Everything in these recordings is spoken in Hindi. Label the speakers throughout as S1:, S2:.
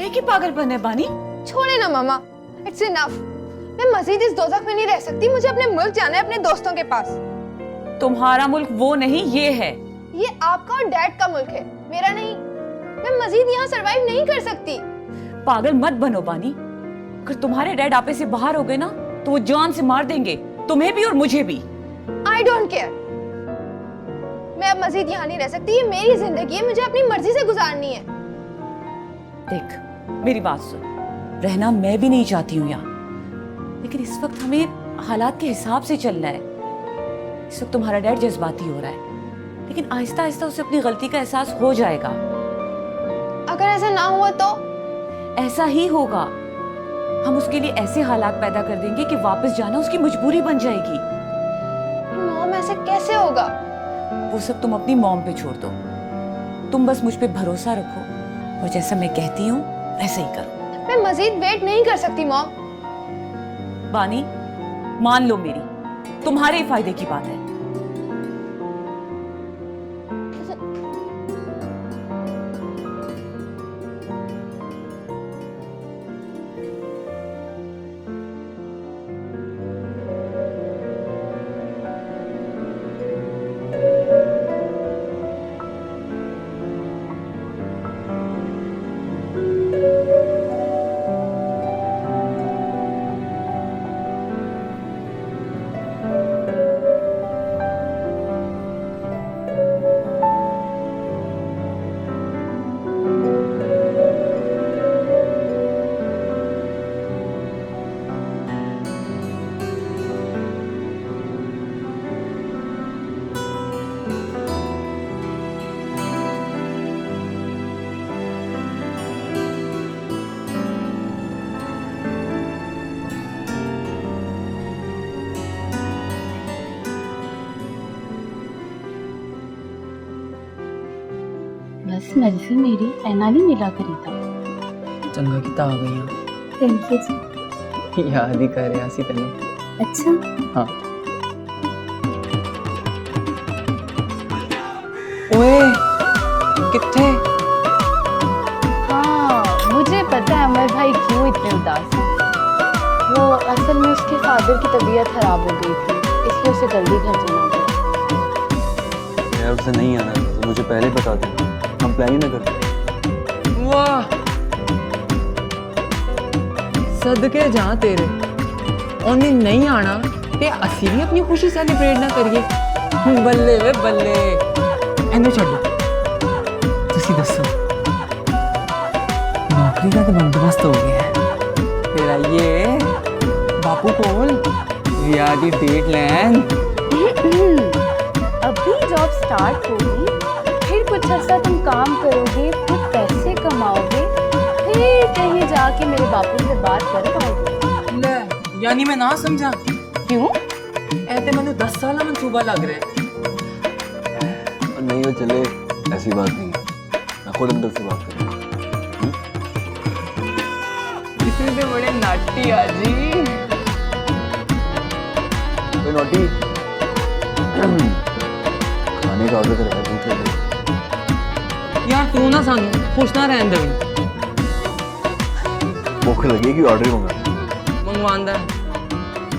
S1: ये की पागलपन है बानी?
S2: छोड़े ना मामा, इट्स इनफ। मैं मजीद इस दोज़ख में नहीं रह सकती, मुझे अपने मुल्क जाना है, अपने दोस्तों के पास।
S1: तुम्हारा मुल्क वो नहीं, ये है।
S2: ये आपका और डैड का मुल्क है, मेरा नहीं। मैं मजीद यहाँ सरवाइव नहीं कर सकती।
S1: पागल मत बनो बानी। अगर तुम्हारे डैड आपे से बाहर हो गए ना तो वो जान से मार देंगे, तुम्हें भी और मुझे भी।
S2: I don't care. मैं अब मजीद यहाँ नहीं रह सकती, ये मेरी जिंदगी है, मुझे अपनी मर्जी से गुजारनी है।
S1: देख मेरी बात सुन, रहना मैं भी नहीं चाहती हूँ यहाँ, लेकिन इस वक्त हमें हालात के हिसाब से चलना है। इस वक्त तुम्हारा डैड जज्बाती हो रहा है, लेकिन आहिस्ता आहिस्ता उसे अपनी गलती का एहसास हो जाएगा।
S2: अगर ऐसा ना हुआ तो?
S1: ऐसा ही होगा। हम उसके लिए ऐसे हालात पैदा कर देंगे कि वापस जाना उसकी मजबूरी बन जाएगी।
S2: मॉम, ऐसे कैसे होगा?
S1: वो सब तुम अपनी मॉम पे छोड़ दो। तुम बस मुझ पे भरोसा रखो और जैसा मैं कहती हूँ वैसा ही करो।
S2: मैं मजीद वेट नहीं कर सकती मॉम।
S1: बानी, मान लो मेरी, तुम्हारे ही फायदे की बात है।
S3: बस नरसी मेरी ऐना नहीं मिला करी था।
S4: चंगा किता आ गई हैं।
S3: थैंक यू जी।
S4: याद ही कर रहा सी तैਨੂੰ।
S3: अच्छा
S4: हाँ। ओए किथे?
S3: हाँ, मुझे पता है अमर भाई क्यों इतने उदास हैं। वो असल में उसके फादर की तबीयत खराब हो गई थी, इसलिए उसे जल्दी घर जाना पड़ा।
S5: यार उसे नहीं आना तो मुझे पहले बता देना, हम प्लान ही ना करते।
S4: वाह, सदके जा तेरे। उन्हें नहीं आना ते असी भी अपनी खुशी सेलिब्रेट ना करिए। बल्ले वे बल्ले। इन्हें छोड़ो, तुसी दसो नौकरी का तो बंदोबस्त हो गया है, फिर आइए बापू कोल विआह दी डेट लैन।
S3: अभी जॉब स्टार्ट होगी, फिर कुछ अर्सा तुम काम करोगे, फिर पैसे कमाओगे, फिर कहीं जाके मेरे बापू से बात कर पाओगे।
S4: ले, यानी मैं ना समझा।
S3: क्यों?
S4: ऐसे मैंने 10 साल मंसूबा लग रहा है।
S5: और नहीं हो चले, ऐसी बात नहीं है, मैं खुद अंदर से बात करूँ।
S4: इसमें तो बड़े नाटी आजी।
S5: कोई नोटी खाने का ऑर्डर कराया, भूख लगी।
S4: यार तू ना सानू खुश ना रहन देवी।
S5: भूख लगेगी, ऑर्डर मंगा
S4: मंगवांदा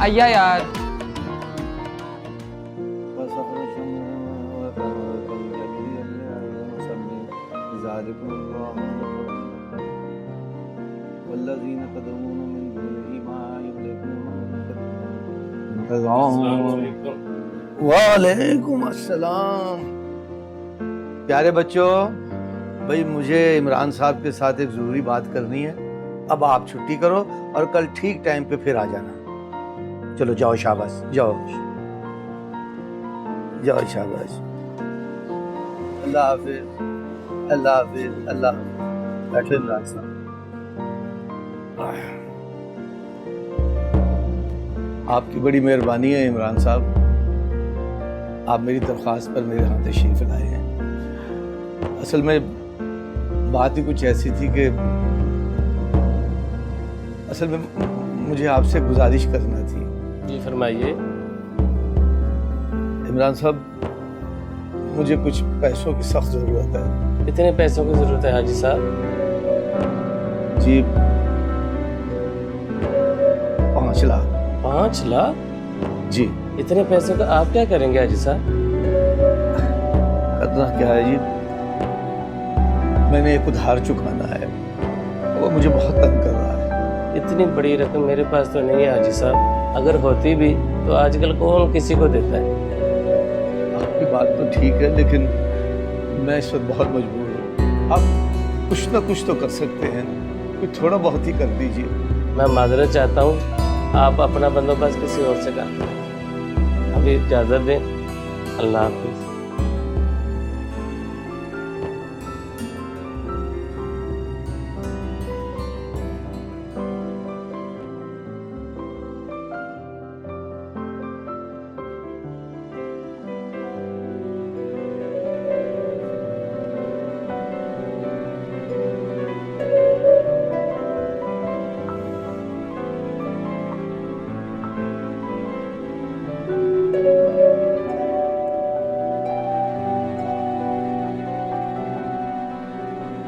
S4: आया यार।
S6: वालेकुम अस्सलाम। प्यारे बच्चों, भाई मुझे इमरान साहब के साथ एक ज़रूरी बात करनी है। अब आप छुट्टी करो और कल ठीक टाइम पे फिर आ जाना। चलो जाओ, शाबाश, जाओ जाओ, शाबाश। अल्लाह हाफिज, अल्लाह हाफिज, अल्लाह। बैठो इमरान साहब। आपकी बड़ी मेहरबानी है इमरान साहब, आप मेरी दरख्वास्त पर मेरे यहाँ तशरीफ लाए हैं। असल में बात ही कुछ ऐसी थी कि असल में मुझे आपसे गुजारिश करना थी।
S7: जी फरमाइए।
S6: इमरान साहब, मुझे कुछ पैसों की सख्त ज़रूरत है।
S7: कितने पैसों की ज़रूरत है हाजी साहब?
S6: जी 5 लाख।
S7: 5 लाख?
S6: जी।
S7: इतने पैसों का आप क्या करेंगे हाजी साहब?
S6: करना क्या है जी, मैंने एक उधार चुकाना है, वो मुझे बहुत तंग कर रहा है।
S7: इतनी बड़ी रकम मेरे पास तो नहीं है हाजी साहब। अगर होती भी तो आजकल कौन किसी को देता है।
S6: आपकी बात तो ठीक है, लेकिन मैं इस वक्त बहुत मजबूर हूँ। आप कुछ ना कुछ तो कर सकते हैं, कुछ थोड़ा बहुत ही कर दीजिए।
S7: मैं माजरत चाहता हूँ, आप अपना बंदोबस्त किसी और से कर। अभी इजाज़त दें, अल्लाह हाफिज़।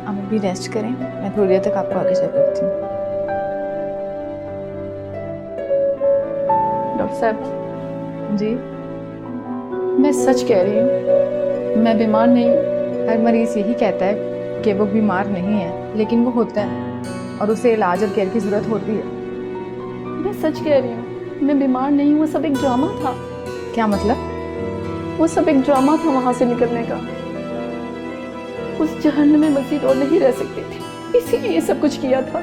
S3: आप अभी रेस्ट करें, मैं थोड़ी देर तक आपको आगे चेक करती हूँ। डॉक्टर साहब जी, मैं सच कह रही हूँ, मैं बीमार नहीं हूँ। हर मरीज यही कहता है कि वो बीमार नहीं है, लेकिन वो होता है और उसे इलाज और केयर की ज़रूरत होती है।
S8: मैं सच कह रही हूँ, मैं बीमार नहीं हूँ। वो सब एक ड्रामा था।
S3: क्या मतलब?
S8: वो सब एक ड्रामा था वहाँ से निकलने का। उस जहन्नम में मज़ीद और नहीं रह सकती थी, इसीलिए ये सब कुछ किया था,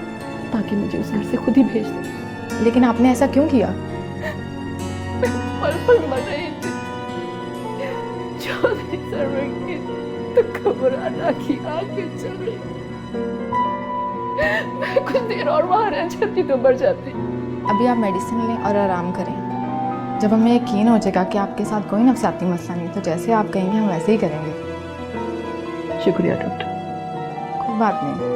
S8: ताकि मुझे उस घर से खुद ही भेज दे।
S3: लेकिन आपने ऐसा क्यों किया?
S8: पल मर रही थी, चौधरी सरवर की तो घबराना की आंखें चल रही। मैं कुछ देर और वहाँ रह जाती तो मर जाती।
S3: अभी आप मेडिसिन लें और आराम करें। जब हमें यकीन हो जाएगा कि आपके साथ कोई नफसियाती मसला नहीं, तो जैसे आप कहेंगे हम वैसे ही करेंगे।
S8: शुक्रिया डॉक्टर।
S3: कोई बात नहीं।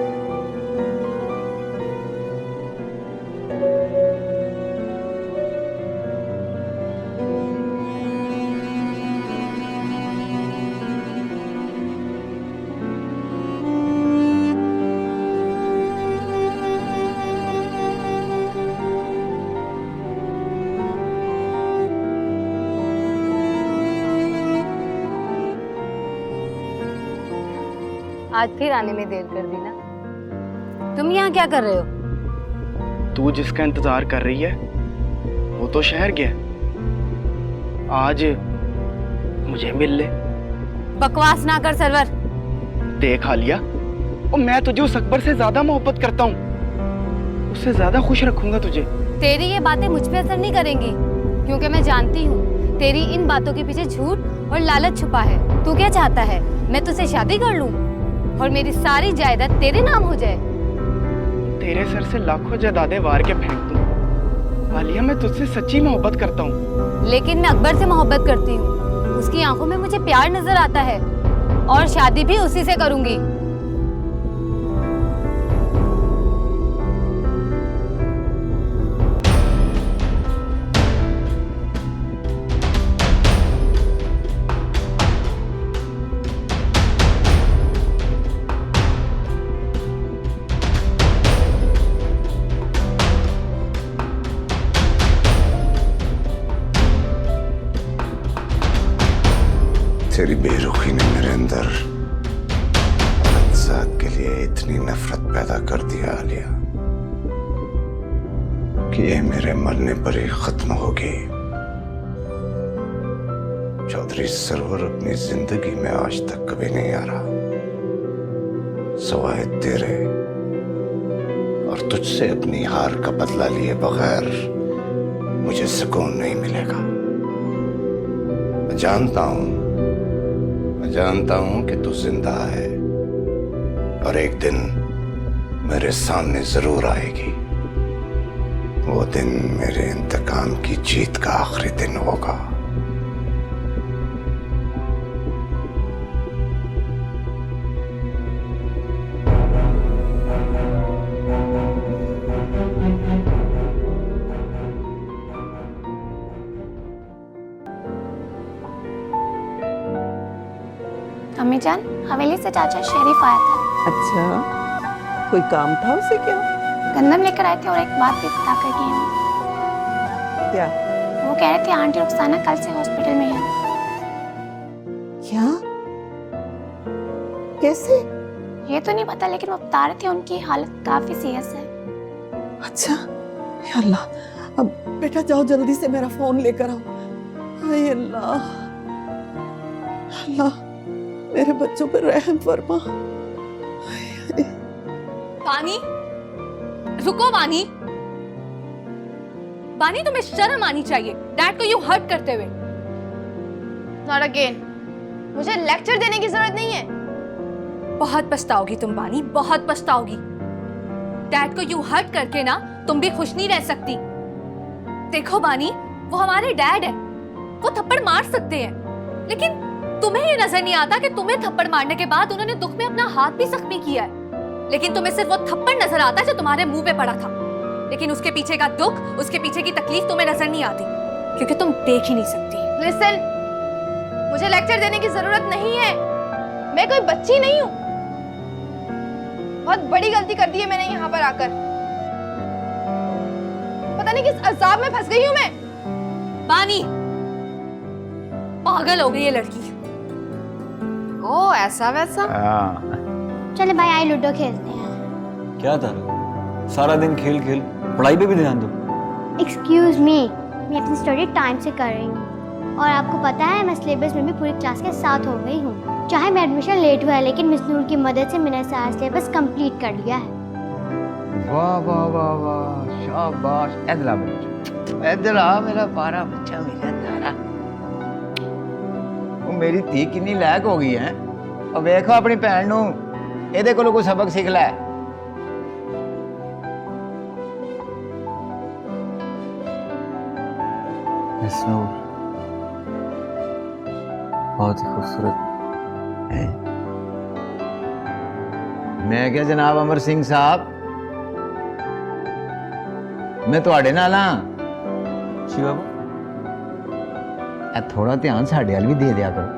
S9: आज फिर आने में देर कर दी ना। तुम यहाँ क्या कर रहे हो?
S10: तू जिसका इंतजार कर रही है वो तो शहर गया। आज मुझे मिल ले।
S9: बकवास ना कर सरवर।
S10: देख आलिया, और मैं तुझे उस अकबर से ज्यादा मोहब्बत करता हूँ, उससे ज्यादा खुश रखूंगा तुझे।
S9: तेरी ये बातें मुझ पे असर नहीं करेंगी, क्योंकि मैं जानती हूँ तेरी इन बातों के पीछे झूठ और लालच छुपा है। तू क्या चाहता है, मैं तुझसे शादी कर लूं और मेरी सारी जायदाद तेरे नाम हो जाए?
S10: तेरे सर से लाखों जायदादें वार के फेंक दूं। आलिया, मैं तुझसे सच्ची मोहब्बत करता हूँ।
S9: लेकिन मैं अकबर से मोहब्बत करती हूँ, उसकी आंखों में मुझे प्यार नजर आता है और शादी भी उसी से करूंगी।
S11: तेरी बेरुखी ने मेरे अंदर अज़ाद के लिए इतनी नफरत पैदा कर दिया आलिया कि ये मेरे मरने पर ही खत्म होगी। चौधरी सरवर अपनी जिंदगी में आज तक कभी नहीं आ रहा, सवाए तेरे और तुझसे अपनी हार का बदला लिए बगैर मुझे सुकून नहीं मिलेगा। मैं जानता हूं कि तू जिंदा है और एक दिन मेरे सामने जरूर आएगी। वो दिन मेरे इंतकाम की जीत का आखिरी दिन होगा।
S2: अम्मी जान, हवेली से चाचा शरीफ आया था।
S4: अच्छा,
S12: कोई काम था उसे क्या?
S2: गंदम लेकर आए थे और एक बात भी बता कर गए हैं।
S12: क्या?
S2: वो कह रहे थे आंटी रुखसाना कल से हॉस्पिटल में है।
S12: क्या? कैसे?
S2: ये तो नहीं पता, लेकिन वो बता रहे थे उनकी हालत काफी सीरियस है।
S12: अच्छा, या अल्लाह, अब बेटा जाओ जल्दी से मेरा फोन लेकर आओ। हाय अल्लाह, अल्लाह मेरे बच्चों पर रहम फरमा।
S9: बानी, रुको बानी। बानी, तुम्हें शर्म आनी चाहिए डैड को यूं हर्ट करते हुए।
S2: Not again. मुझे लेक्चर देने की जरूरत नहीं है।
S9: बहुत पछताओगी तुम बानी, बहुत पछताओगी। डैड को यूं हर्ट करके ना तुम भी खुश नहीं रह सकती। देखो बानी, वो हमारे डैड है, वो थप्पड़ मार सकते हैं, लेकिन तुम्हें ये नजर नहीं आता कि तुम्हें थप्पड़ मारने के बाद उन्होंने दुख में अपना हाथ भी जख्मी किया है। लेकिन तुम्हें सिर्फ वो थप्पड़ नजर आता है जो तुम्हारे मुंह पे पड़ा था, लेकिन उसके पीछे का दुख, उसके पीछे की तकलीफ तुम्हें नजर नहीं आती, क्योंकि तुम देख ही नहीं सकती।
S2: लिसन, मुझे लेक्चर देने की जरूरत नहीं है। मैं कोई बच्ची नहीं हूँ। बहुत बड़ी गलती कर दी है मैंने यहाँ पर आकर। पता नहीं किस अजाब में फंस गई हूँ मैं।
S9: बानी, पागल हो गई ये लड़की।
S3: ओ ऐसा वैसा।
S2: चले भाई, आई लूडो खेलते हैं।
S5: क्या था? सारा दिन खेल खेल, पढ़ाई पे भी ध्यान दो।
S2: एक्सक्यूज मी, मैं अपनी स्टडी टाइम से कर रही हूँ, और आपको पता है मैं सिलेबस में भी पूरी क्लास के साथ हो गई हूँ। चाहे मैं एडमिशन लेट हुआ है, लेकिन मिस नूर की मदद से मैंने सारा सिलेबस कंप्लीट कर लिया है।
S13: वाह वाह वाह वाह, शाबाश। इधर आ बच्चा, इधर आ मेरा प्यारा बच्चा, मेरा तारा। वो मेरी धी कितनी लायक हो गई है। और देखो अपनी भैन नूं, ਇਹਦੇ ਕੋਲੋਂ ਕੋਈ सबक सीख लै।
S5: मिस नूर बहुत ही खूबसूरत है।
S13: मैं क्या जनाब अमर सिंह साहब, मैं ਤੁਹਾਡੇ ਨਾਲ ਆ।
S5: जी बाबू,
S13: ਇਹ ਥੋੜਾ ਧਿਆਨ ਸਾਡੇ ਵੱਲ ਵੀ ਦੇ ਦਿਆ ਕਰੋ।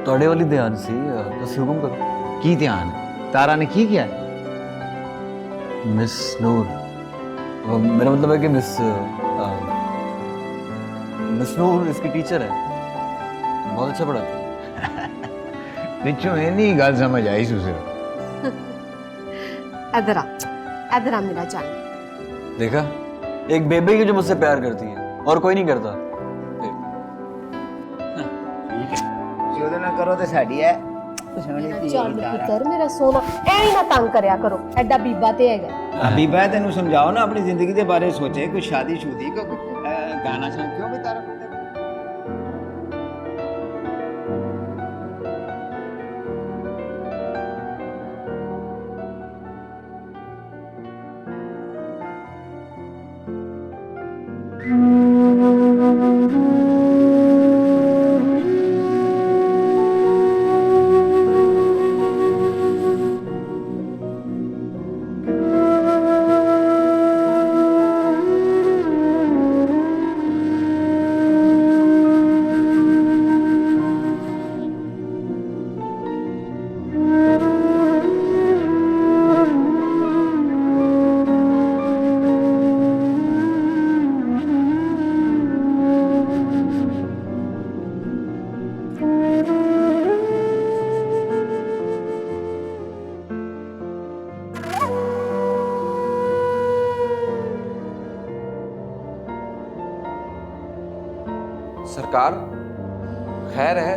S5: ਤੁਹਾਡੇ ਵਾਲੀ ਧਿਆਨ ਸੀ, ਤੁਸੀਂ ਹੁਕਮ ਕਰੋ।
S13: ਕੀ ਧਿਆਨ? ਤਾਰਾ ਨੇ ਕੀ किया?
S5: मिस नूर, मेरा मतलब है कि मिस नूर इसकी टीचर है, बहुत अच्छा पढ़ाती है।
S13: पिछों इन्नी गल समझ आई सुसे।
S3: इधर आ मेरा जान।
S5: देखा, एक बेबी की जो मुझसे प्यार करती है और कोई नहीं करता।
S13: ਉਹਦੇ ਨਾਲ ਕਰੋ ਤੇ ਸਾਡੀ ਹੈ ਸੋਹਣੀ ਧੀ।
S3: ਚੱਲ ਪੁੱਤਰ ਮੇਰਾ ਸੋਨਾ, ਐਵੇਂ ਨਾ ਤੰਗ ਕਰਿਆ ਕਰੋ, ਐਡਾ ਬੀਬਾ ਤੇ ਹੈਗਾ।
S13: ਬੀਬਾ ਤੈਨੂੰ ਸਮਝਾਓ ਨਾ, ਆਪਣੀ ਜ਼ਿੰਦਗੀ ਦੇ ਬਾਰੇ ਸੋਚੇ, ਕੋਈ ਸ਼ਾਦੀ ਸ਼ੁਦੀ ਕੋ ਗਾਣਾ ਸੁਣ ਕਿਉਂ ਵੀ ਤਾਰਾ
S14: सरकार खैर है,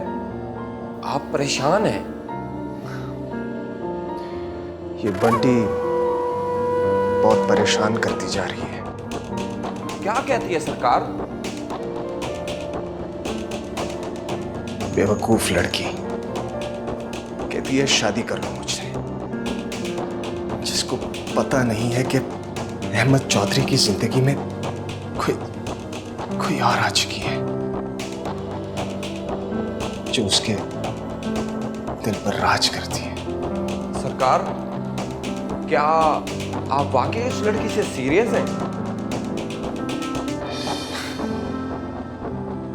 S14: आप परेशान हैं।
S11: ये बंटी बहुत परेशान करती जा रही है।
S14: क्या कहती है सरकार?
S11: बेवकूफ लड़की कहती है शादी कर लो मुझसे, जिसको पता नहीं है कि अहमद चौधरी की जिंदगी में कोई और आ चुकी है जो उसके दिल पर राज करती है।
S14: सरकार, क्या आप वाकई इस लड़की से सीरियस हैं?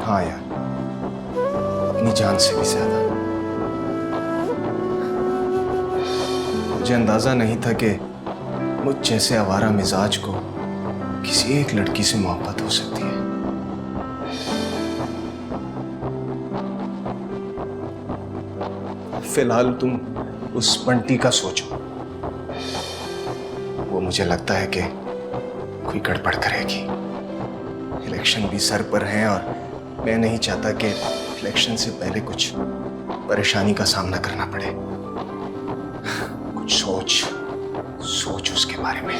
S11: हाँ यार, अपनी जान से भी ज्यादा।
S10: मुझे अंदाजा नहीं था कि मुझ जैसे आवारा मिजाज को किसी एक लड़की से मोहब्बत हो सकती है। फिलहाल तुम उस बंटी का सोचो। वो मुझे लगता है कि कोई गड़बड़ करेगी। इलेक्शन भी सर पर है और मैं नहीं चाहता कि इलेक्शन से पहले कुछ परेशानी का सामना करना पड़े। कुछ सोच उसके बारे में।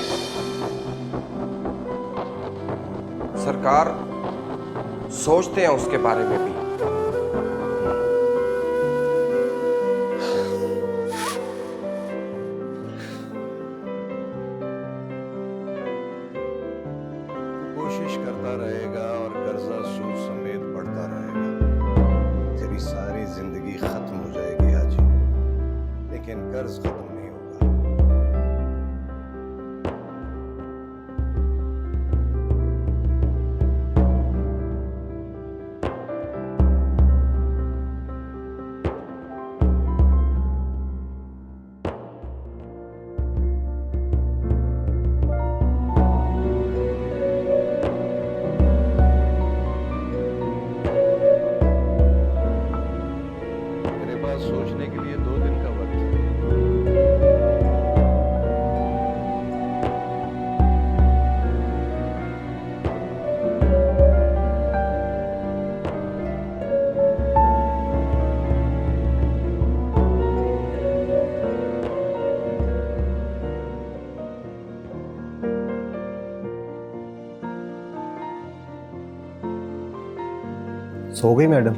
S14: सरकार, सोचते हैं उसके बारे में भी।
S11: कोशिश करता रहेगा और कर्जा सूद समेत बढ़ता रहेगा। तेरी सारी जिंदगी खत्म हो जाएगी हाजी, लेकिन कर्ज खत्म नहीं होगा। मेरे पास सोचने के लिए 2 दिन का वक्त है।
S15: सो गई मैडम?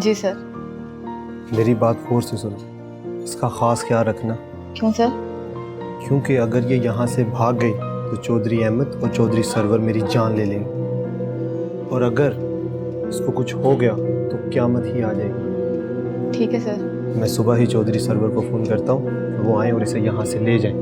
S3: जी सर।
S15: मेरी बात गौर से सुनो, इसका ख़ास ख्याल रखना।
S3: क्यों सर?
S15: क्योंकि अगर ये यहाँ से भाग गई तो चौधरी अहमद और चौधरी सरवर मेरी जान ले लेंगे, और अगर इसको कुछ हो गया तो क़यामत ही आ जाएगी।
S3: ठीक है सर।
S15: मैं सुबह ही चौधरी सरवर को फ़ोन करता हूँ, वो आएँ और इसे यहाँ से ले जाएं।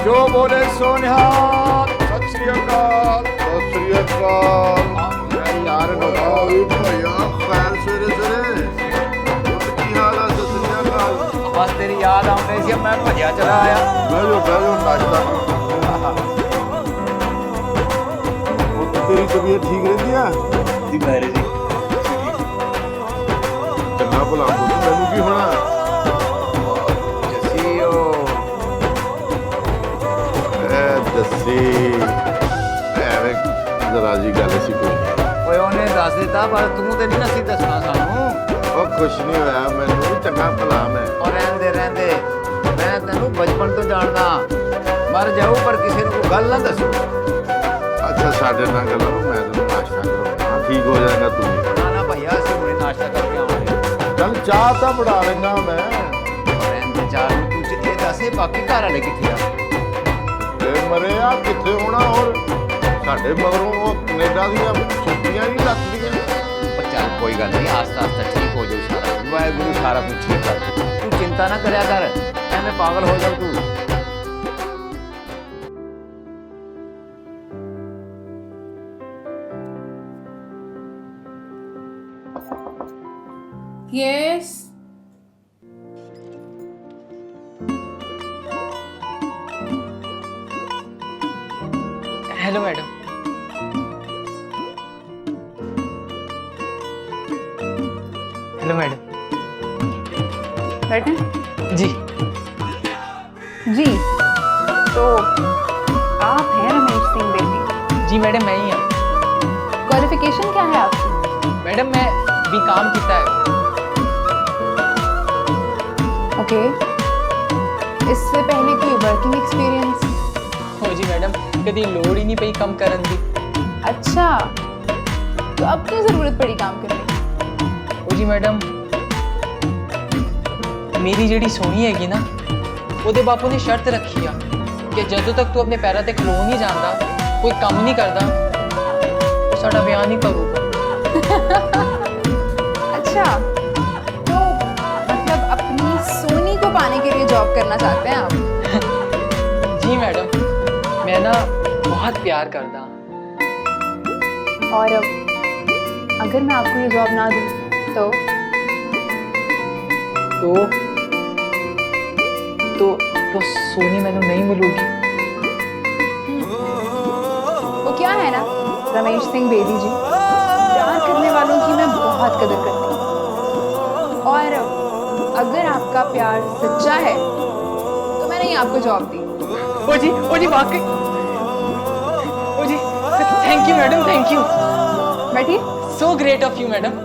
S11: जो बोले सोनिहाल, सत श्री अकाल। सत श्री अकाल यार। भैया खैर सवेरे सवेरे की हाल है? सत श्री अकाल।
S13: बस तेरी याद आने से मैं भजिया चला आया।
S11: बैठो नाश्ता। तेरी तबीयत ठीक रहती है?
S13: जी मेरे जी
S11: चंगा भला मैनू की होना? जरा जी गल सी कोई
S13: ओए ओने दस दिता पर तू ते नहीं सी दसना सानू।
S11: ओ कुछ नहीं होया, मैनू भी चंगा भला मैं।
S13: और रहंदे मैं तेनू बचपन तो जानदा, मर जाऊं पर किसी ने कोई गल ना दसो।
S11: अच्छा साडे नाल गल करो, मैं तेनू नाश्ता कराऊंगा, ठीक हो जाएगा तू।
S13: ना ना भैया असीं हुणे नाश्ता करके आवांगे।
S11: चल चाह तां बना लेंगा मैं।
S13: रहंदे चाह तू ये दस बाकी घर वाले किथे आ?
S11: मरे आ किथे होना, और साडे मगरों वो कनेडा दीयां छुट्टियां नहीं लगदियां।
S13: चल कोई गल नहीं, आस्ता आस्ता ठीक हो जाऊ सारा। वाहिगुरू सारा कुछ ठीक कर दे, तू चिंता ना करया कर, एवें पागल हो जाऊ तू।
S16: Yes
S4: hello madam. Hello madam.
S3: बैठे
S4: जी
S3: जी। तो आप हैं रमेश सिंह बेटी?
S4: जी मैडम मैं ही हूँ।
S3: क्वालिफिकेशन क्या है आपकी?
S4: मैडम मैं बीकॉम किया है।
S3: ओके, इससे पहले कोई वर्किंग एक्सपीरियंस?
S4: हो जी मैडम, कभी लोड़ ही नहीं पई कम करन दी।
S3: अच्छा, तो अब क्यों जरूरत पड़ी काम करने की?
S4: हो जी मैडम, मेरी जेड़ी सोनी हैगी ना, ਉਹਦੇ ਬਾਪੂ ਨੇ ਸ਼ਰਤ ਰੱਖੀ ਆ ਕਿ ਜਦੋਂ ਤੱਕ ਤੂੰ ਆਪਣੇ ਪੈਰਾਂ ਤੇ ਖਲੋ ਨਹੀਂ ਜਾਂਦਾ, ਕੋਈ ਕੰਮ ਨਹੀਂ ਕਰਦਾ, ਉਹ ਸਾਡਾ ਵਿਆਹ ਨਹੀਂ ਕਰੂਗਾ।
S3: अच्छा, तो मतलब अपनी सोनी को पाने के लिए जॉब करना चाहते हैं आप?
S4: जी मैडम, मैं ना बहुत प्यार करता।
S3: और अगर मैं आपको ये जॉब ना दूं तो
S4: सोनी मैंने नहीं मिलूगी।
S3: वो क्या है ना रमेश सिंह बेदी जी, प्यार करने वालों की मैं बहुत कदर करती हूँ, और अगर आपका प्यार सच्चा है तो मैंने ही आपको जॉब दी।
S4: ओ जी वाकई, ओ जी thank you madam, thank you.
S3: बैठिए।
S4: So great of you madam.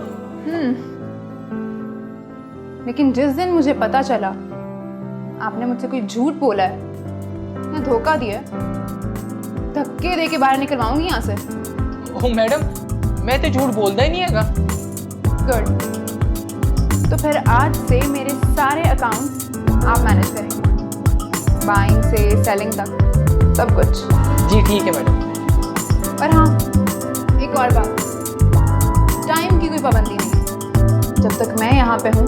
S3: लेकिन जिस दिन मुझे पता चला आपने मुझसे कोई झूठ बोला है या धोखा दिया है, धक्के दे के बाहर निकलवाऊंगी यहाँ से।
S4: ओ मैडम, मैं तो झूठ बोलता ही नहीं हैगा।
S3: गुड, तो फिर आज से मेरे सारे अकाउंट्स आप मैनेज करेंगे, बाइंग से सेलिंग तक सब कुछ।
S4: जी ठीक है मैडम।
S3: पर हाँ, एक और बात, टाइम की कोई पाबंदी नहीं, जब तक मैं यहाँ पे हूँ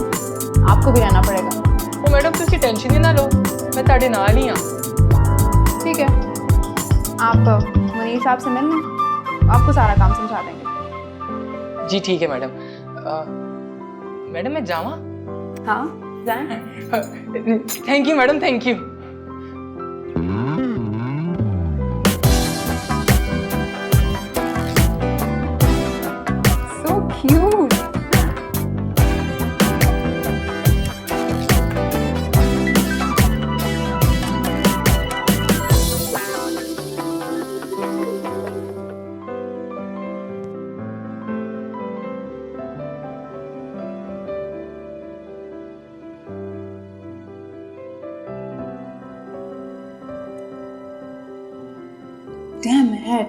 S3: आपको भी रहना पड़ेगा।
S4: ओ मैडम, तुसी टेंशन ही ना लो, मैं ताड़े नाल ही हाँ।
S3: ठीक है, आप मुनीर साहब से मिल लें, आपको सारा काम समझा देंगे।
S4: जी ठीक है मैडम। मैडम मैं जावा?
S3: हाँ जाएं।
S4: Thank you madam, thank you.
S3: So cute. Damn it.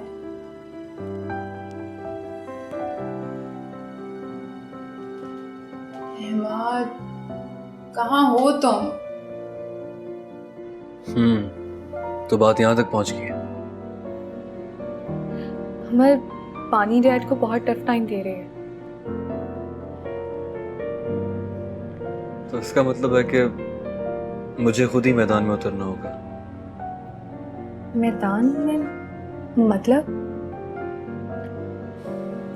S3: Ahmad, कहाँ हो तुम?
S5: तो बात यहाँ तक पहुँच गई है।
S3: अमर, पानी डैड को बहुत टफ टाइम दे रहे हैं।
S5: तो इसका मतलब है कि मुझे खुद ही मैदान में उतरना होगा।
S3: मैदान में मतलब?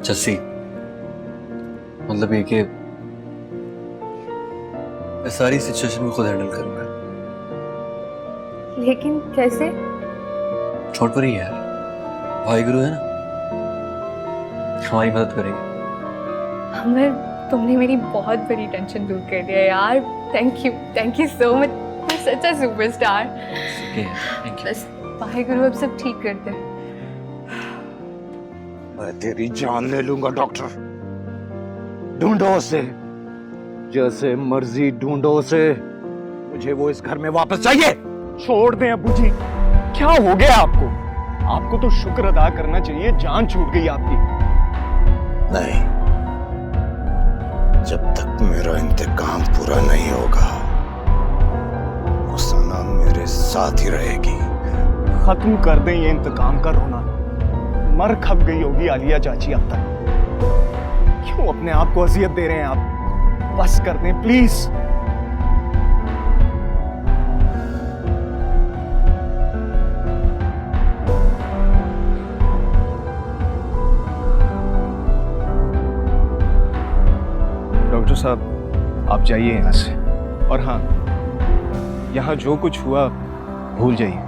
S5: जस्सी, मतलब ये कि मैं सारी सिचुएशन को खुद हैंडल करूंगा।
S3: लेकिन कैसे?
S5: छोड़ पर ही यार, भाई गुरु है ना, हमारी मदद करेंगे।
S3: अमर, तुमने मेरी बहुत बड़ी टेंशन दूर कर दिया यार। Thank you so much. Such a superstar. बस भाई गुरु अब सब ठीक करते हैं।
S11: मैं तेरी जान ले लूंगा डॉक्टर। ढूंढो उसे, जैसे मर्जी ढूंढो उसे, मुझे वो इस घर में वापस चाहिए।
S10: छोड़ दें अबू जी, क्या हो गया आपको? आपको तो शुक्र अदा करना चाहिए, जान छूट गई आपकी।
S11: नहीं, जब तक मेरा इंतकाम पूरा नहीं होगा वो सनम मेरे साथ ही रहेगी।
S10: खत्म कर दें ये इंतकाम का रोना। मर खप गई होगी आलिया चाची अब तक। क्यों अपने आप को अजियत दे रहे हैं आप? बस कर दें प्लीज। डॉक्टर साहब, आप जाइए यहाँ से। और हाँ, यहाँ जो कुछ हुआ भूल जाइए।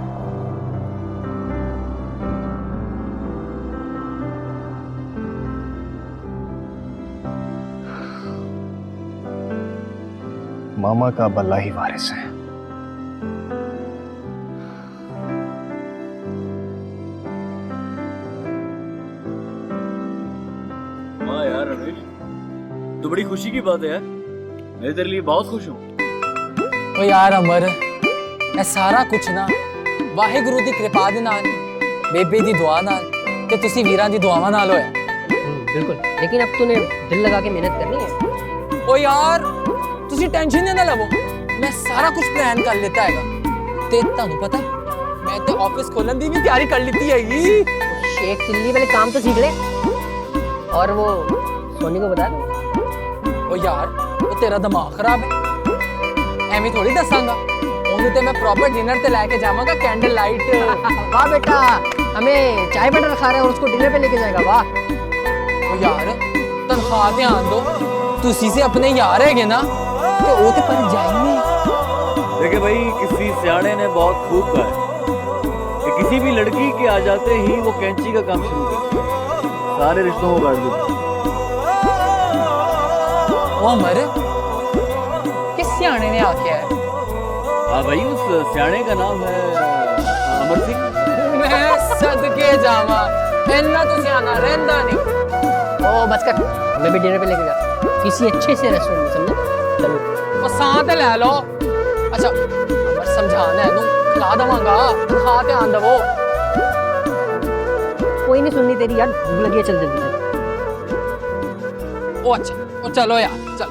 S10: मामा का बल्ला ही वारिस है।
S5: हाँ यार रमेश, तो बड़ी खुशी की बात है यार, मैं तेरे लिए बहुत खुश हूँ।
S4: ओ यार अमर ਇਹ ਸਾਰਾ ਕੁਝ ਨਾ ਵਾਹਿਗੁਰੂ ਦੀ ਕਿਰਪਾ ਦੇ ਨਾਲ ਬੇਬੇ ਦੀ ਦੁਆ ਨਾਲ ਤੇ ਤੁਸੀਂ ਵੀਰਾਂ ਦੀ ਦੁਆਵਾਂ ਨਾਲ ਹੋਇਆ।
S16: बिल्कुल, लेकिन अब तूने दिल लगा के मेहनत करनी है।
S4: ओ यार ਤੁਸੀਂ ਟੈਨਸ਼ਨ ਨਾ ਲਵੋ, ਮੈਂ ਸਾਰਾ ਕੁਝ ਪਲਾਨ ਕਰ ਲਿੱਤਾ ਹੈਗਾ ਤੇ ਤੁਹਾਨੂੰ ਪਤਾ ਮੈਂ ਤੇ ਆਫਿਸ ਖੋਲਣ ਦੀ ਵੀ ਤਿਆਰੀ ਕਰ ਲਿੱਤੀ ਹੈਗੀ।
S16: शेख चिल्ली वाले काम तो सीख ले और वो सोनी को बता दो।
S4: ओ यार वो तेरा दिमाग खराब है, ਐਵੇਂ ਥੋੜੀ ਦੱਸਾਂਗਾ ਉਹਨੂੰ ਤੇ ਮੈਂ ਪ੍ਰੋਪਰ डिनर ਤੇ ਲੈ ਕੇ ਜਾਵਾਂਗਾ कैंडल लाइट।
S16: वाह बेटा, हमें चाय बटर खा रहे हैं और उसको डिनर पे लेके जाएगा। वाह
S4: ओ यार तनख्वाह ध्यान दो, तुसी से अपने यार है ना तो वो तो पर जाएंगे।
S5: देखिए भाई, किसी सियाने ने बहुत खूब कहा है कि किसी भी लड़की के आ जाते ही वो कैंची का काम शुरू कर सारे रिश्तों को काट देती।
S4: ओ अमर किस सियाने ने आके है?
S5: हाँ भाई, उस सियाने का नाम है अमर सिंह।
S4: मैं सदके जावा इन्ना तो सियाना रहंदा नहीं।
S16: ओ बस कर, हमें भी डिनर पे लेके जा किसी अच्छे से रेस्टोरेंट में, समझे? चलो
S4: ओ साथ ले लो। अच्छा अमर समझाना है तू खिला दवांगा, खा ध्यान दवो।
S16: कोई नहीं सुननी तेरी यार, भूख लगी है, चल जल्दी चल।
S4: ओ अच्छा ओ चलो यार चल।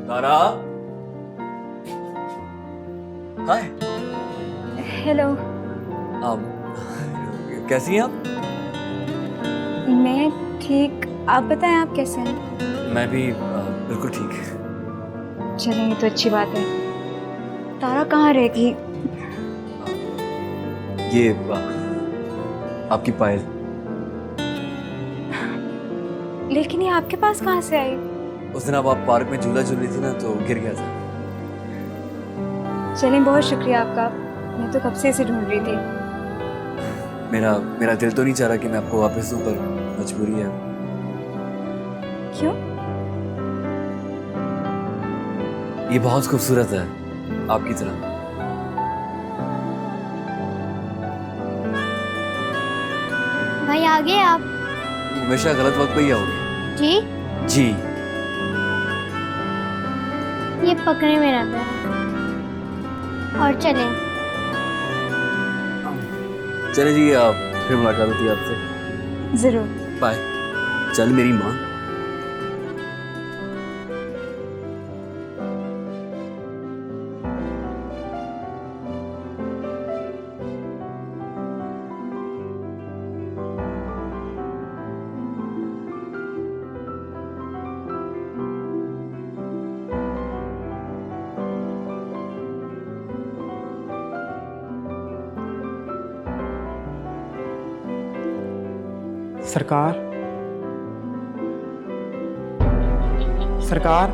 S5: तारा, हाय।
S17: हेलो।
S5: कैसी हैं आप?
S17: मैं ठीक, आप बताएं आप कैसे हैं?
S5: मैं भी बिल्कुल ठीक।
S17: चलें, ये तो अच्छी बात है। तारा कहाँ रहेगी?
S5: ये आपकी पायल।
S17: लेकिन ये आपके पास कहाँ से आई?
S5: उस दिन आप पार्क में झूला झूल रही थी ना, तो गिर गया था।
S17: चलें, बहुत शुक्रिया आपका, मैं तो कब से इसे ढूंढ रही थी।
S5: मेरा दिल तो नहीं चाह रहा कि मैं आपको वापस दूं, पर मजबूरी है।
S17: क्यों?
S5: ये बहुत खूबसूरत है, आपकी तरह।
S2: भाई आ गए आप?
S5: हमेशा गलत वक्त पे ही आओगे।
S2: जी
S5: जी।
S2: ये पकड़े मेरा बैग और चलें।
S5: चले जी, फिर मुलाकात होती है आपसे।
S17: जरूर।
S5: बाय। चल मेरी माँ।
S18: सरकार, सरकार,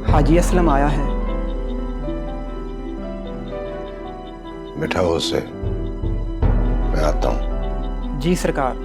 S18: हाजी असलम आया है।
S11: बिठाओ उसे, मैं आता हूँ।
S18: जी सरकार।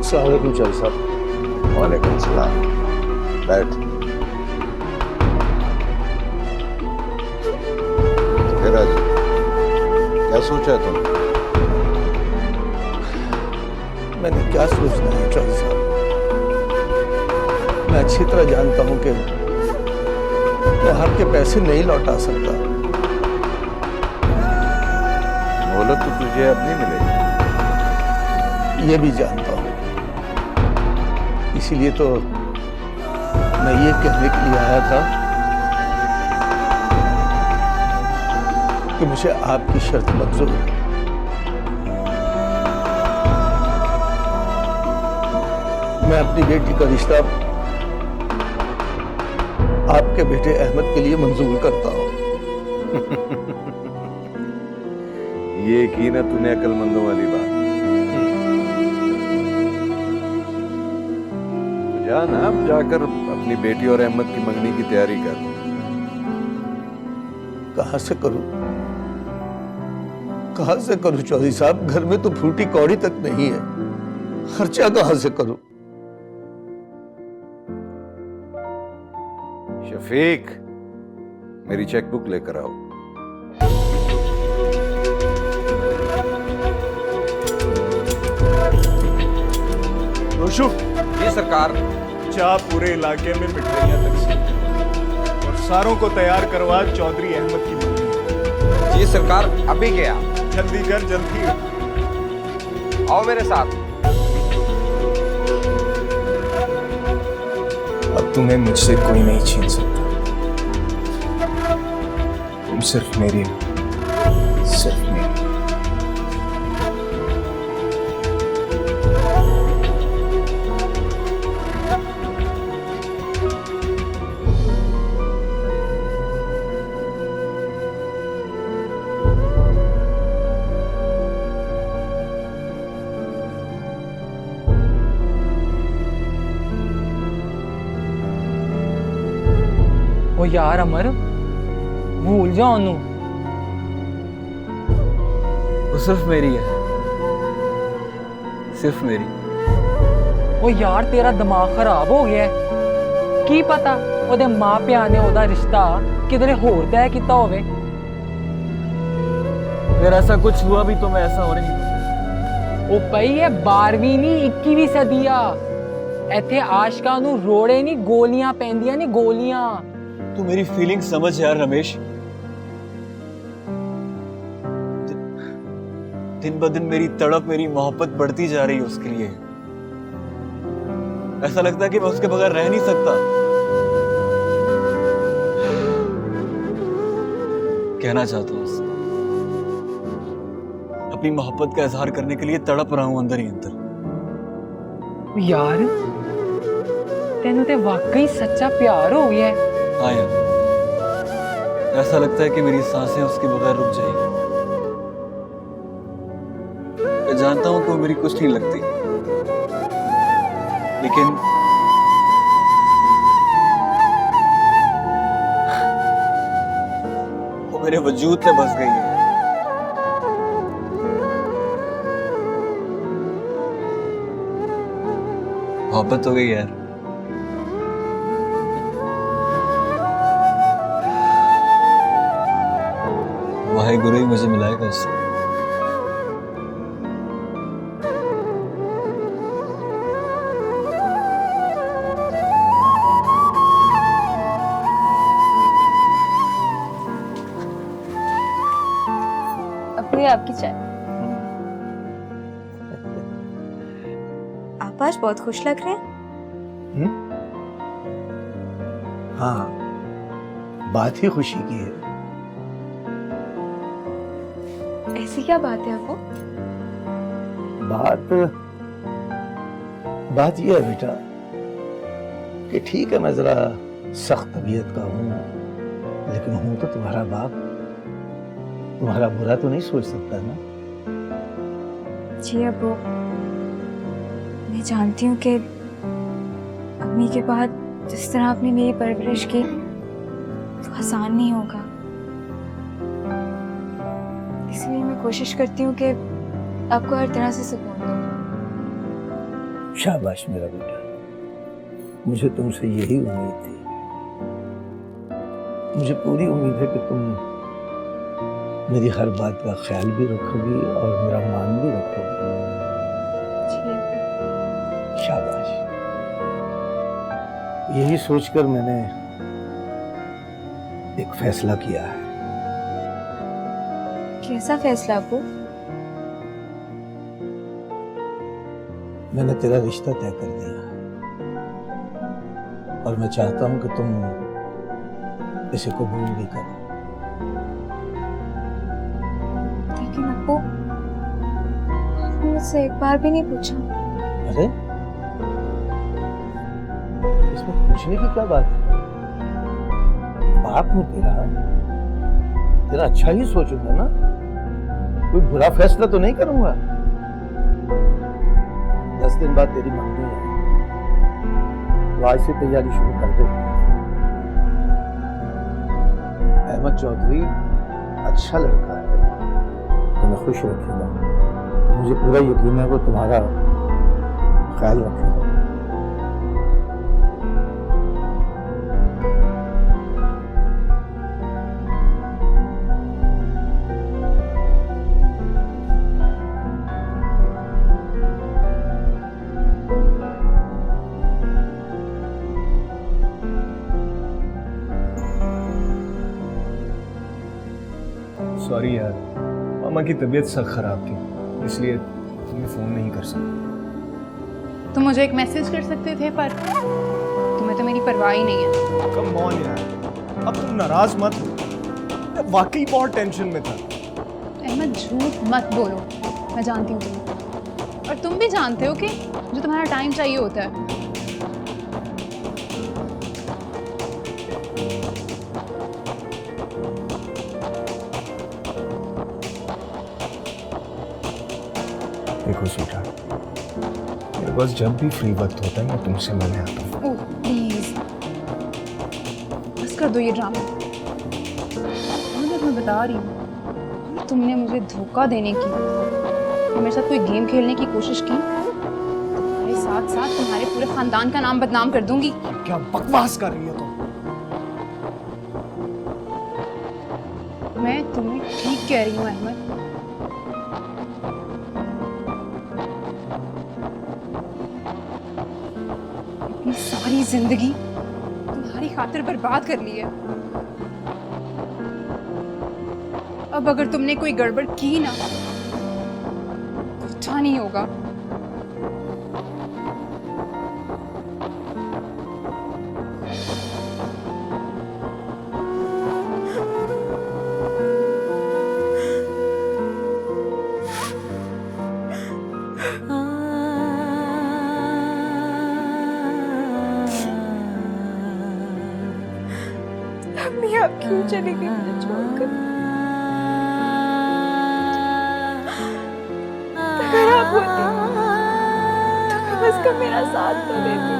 S11: अस्सलाम वालेकुम चल साहब। वालेकुम सलाम। बैठ। शेराज, क्या सोचा है तुमने?
S6: मैंने क्या सोचना है चौधरी साहब, मैं अच्छी तरह जानता हूं कि मैं आपके पैसे नहीं लौटा सकता।
S11: मोहलत तो तुझे अब नहीं मिलेगी।
S6: ये भी जानता हूं, इसीलिए तो मैं ये कहने के लिए आया था कि मुझे आपकी शर्त मंजूर है। मैं अपनी बेटी का रिश्ता आपके बेटे अहमद के लिए मंजूर करता हूं।
S11: ये की ना तूने अक्लमंदों वाली बात। तो जा ना, अब जाकर अपनी बेटी और अहमद की मंगनी की तैयारी कर।
S6: कहां से करूं, कहां से करूं चौधरी साहब? घर में तो फूटी कौड़ी तक नहीं है, खर्चा कहां से करूं?
S11: शफीक, मेरी चेकबुक लेकर आओ।
S19: रोशु।
S14: जी सरकार।
S19: जा पूरे इलाके में मिठाइयां तकसीम और सारों को तैयार करवा चौधरी अहमद की मंगनी।
S14: जी सरकार, अभी गया।
S19: जल्दी कर, जल्दी।
S14: आओ मेरे साथ।
S10: अब तुम्हें मुझसे कोई नहीं छीन सकता। तुम सिर्फ मेरी हो, सिर्फ मेरी।
S4: ओ यार अमर, भूल जाओ ओनू।
S5: वो सिर्फ मेरी है, सिर्फ मेरी।
S4: ओ यार तेरा दिमाग खराब हो गया है। की पता ओदे मां प्या ने ओदा रिश्ता किधरे होर तय किया होवे।
S5: अगर ऐसा कुछ हुआ भी तो मैं ऐसा होने नहीं दूंगा।
S4: ओ पई है 12वीं नहीं 21वीं सदिया। इत्थे आशकां नू रोड़े नहीं गोलियां पैंदियां नहीं, गोलियां।
S5: तू मेरी फीलिंग समझ यार रमेश। दिन ब दिन मेरी तड़प, मेरी मोहब्बत बढ़ती जा रही है उसके लिए। ऐसा लगता है कि मैं उसके बगैर रह नहीं सकता। कहना चाहता हूं उससे, अपनी मोहब्बत का इजहार करने के लिए तड़प रहा हूं अंदर ही अंदर।
S4: यार तेनू ते वाकई सच्चा प्यार हो गया है।
S5: हाँ यार, ऐसा लगता है कि मेरी सांसें उसके बगैर रुक जाएगी। मैं जानता हूं कि वो मेरी कुछ नहीं लगती, लेकिन वो मेरे वजूद में बस गई है। मोहब्बत हो गई यार। वाहेगुरु ही मुझे मिलाएगा उससे।
S17: अपनी आपकी चाय। आप आज बहुत खुश लग रहे हैं।
S6: हाँ, बात ही खुशी की है।
S17: ऐसी क्या बात है आपको?
S6: बात यह है बेटा कि ठीक है मैं जरा सख्त तबीयत का हूँ, लेकिन हूँ तो तुम्हारा बाप, तुम्हारा बुरा तो नहीं सोच सकता ना।
S17: जी अब्बू, मैं जानती हूँ कि अम्मी के बाद जिस तरह आपने मेरी परवरिश की तो आसान नहीं होगा, इसलिए मैं कोशिश करती हूँ कि आपको हर तरह से सुकून दूँ।
S6: शाबाश मेरा बेटा, मुझे तुमसे यही उम्मीद थी। मुझे पूरी उम्मीद है कि तुम मेरी हर बात का ख्याल भी रखोगी और मेरा मान भी रखोगी। शाबाश। यही सोचकर मैंने एक फैसला किया है।
S17: कैसा फैसला अब्बू?
S6: मैंने तेरा रिश्ता तय कर दिया और मैं चाहता हूं कि तुम इसे कबूल भी करो।
S17: लेकिन अब्बू, आपने मुझसे एक बार भी नहीं पूछा।
S6: अरे इसमें पूछने की क्या बात है? बाप हूं तेरा अच्छा ही सोचूंगा ना, कोई बुरा फैसला तो नहीं करूंगा। 10 दिन बाद तेरी मंगनी है, तो आज से तैयारी शुरू कर दे। अहमद चौधरी अच्छा लड़का है, तुम्हें खुश रखेगा। मुझे पूरा यकीन है वो तुम्हारा ख्याल रखेगा।
S15: सॉरी यार, मामा की तबीयत सख्त खराब थी, इसलिए तुम्हें फ़ोन नहीं कर सका।
S3: तुम मुझे एक मैसेज कर सकते थे, पर तुम्हें तो मेरी परवाह ही नहीं है।
S15: कम ऑन यार, अब तुम नाराज मत हो, मैं वाकई बहुत टेंशन में था।
S3: अहमद झूठ मत बोलो, मैं जानती हूँ तुम्हें, और तुम भी जानते हो कि जो तुम्हारा टाइम चाहिए होता है।
S15: देखो स्वीटा, मेरे पास जब भी फ्री वक्त होता है मैं तुमसे मिलने आता हूँ।
S3: ओह प्लीज, बस कर दो ये ड्रामा। मैं बता रही हूँ, तुमने मुझे धोखा देने की, मेरे साथ कोई गेम खेलने की कोशिश की, तुम्हारे साथ साथ तुम्हारे पूरे खानदान का नाम बदनाम कर दूंगी।
S15: क्या बकवास कर रही हो तुम?
S3: मैं तुम्हें ठीक कह रही हूँ अहमद। अपनी सारी जिंदगी तुम्हारी खातिर बर्बाद कर ली है। अब अगर तुमने कोई गड़बड़ की ना, तो अच्छा नहीं होगा।
S17: अम्मी आप क्यों चली गई मुझे छोड़कर? अगर आप होती तो कम से कम मेरा साथ तो देती।